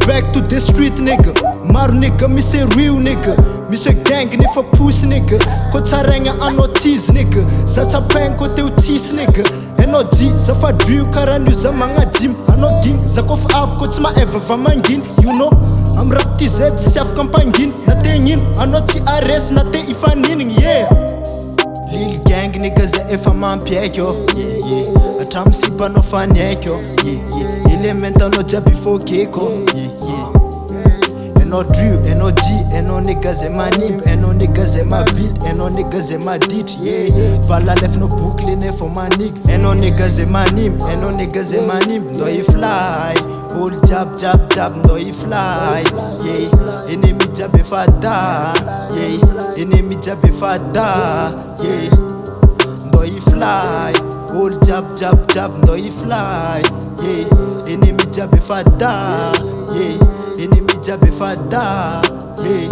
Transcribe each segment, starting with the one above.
back to the street nigga. Maro nigga misy real nigga, misy gang nefa pussy nigga. Ko tsaraigna anao tease nigga, za tsapaigny ko teo tsisy nigga. Anao di za fa drio karaha an'io za magnadimy. Anao digny za kofa avy ko tsy maeva va manginy. You know am rap ty zay tsy afaka ampanginy. Na te gnino anao tsy aresy na te ifaninigny. Yeah Lil gang nigga zay efa mampiaiky oh. Yeah yeah hatramy sipanao fanaiky oh. Yeah yeah element anao jiaby fokeko oh. Yeah yeah enao drill, enao G, enao nigga zay manimba, enao nigga zay mavidy, enao nigga zay maditry. Yeah vala lefinao boucle nefa manigny. Enao nigga zay manimba, enao nigga zay manimba. Ndo i fly olo jab ndo i fly. Yeah ennemi jiaby efa da. Yeah ennemi jiaby efa da. Yeah ndo i fly olo jab ndo i fly. Yeah ennemi jiaby efa da. Yeah ennemi jiaby efa da. Yeah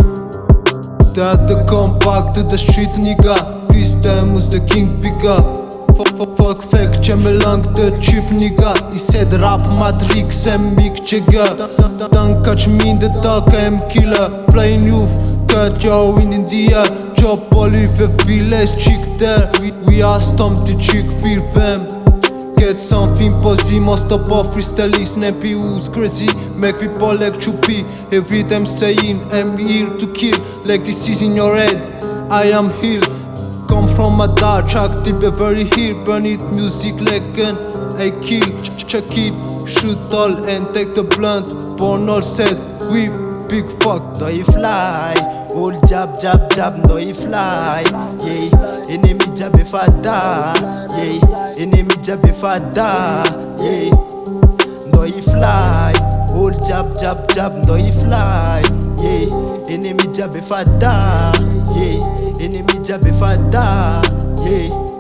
DADACO back to the street nigga. This time was the king bigger. Fuck fake që me lang të qyp nigga. I said rap matrix se mik që gë. Dan ka që minde ta ka em killer. Fly njuf cut yo in India. Jo poli fe files qik der. We are stomp të qik fir fem. Get something posi must stop off freestyle snappy who's crazy. Make people like chupi. Every time saying I'm here to kill. Like this is in your head, I am healed. Come from a dark track, deep very here. Burn it music like gun. I kill, check it, shoot all and take the blunt. Born all set, we big fuck. Ndo i fly, all jab ndo i fly. Yeah, enemy jab efa da. Yeah, enemy jab efa da. Yeah, ndo i fly, all jab ndo i fly. Yeah, enemy jab efa da. Yeah enemy jiaby efa da. Yeah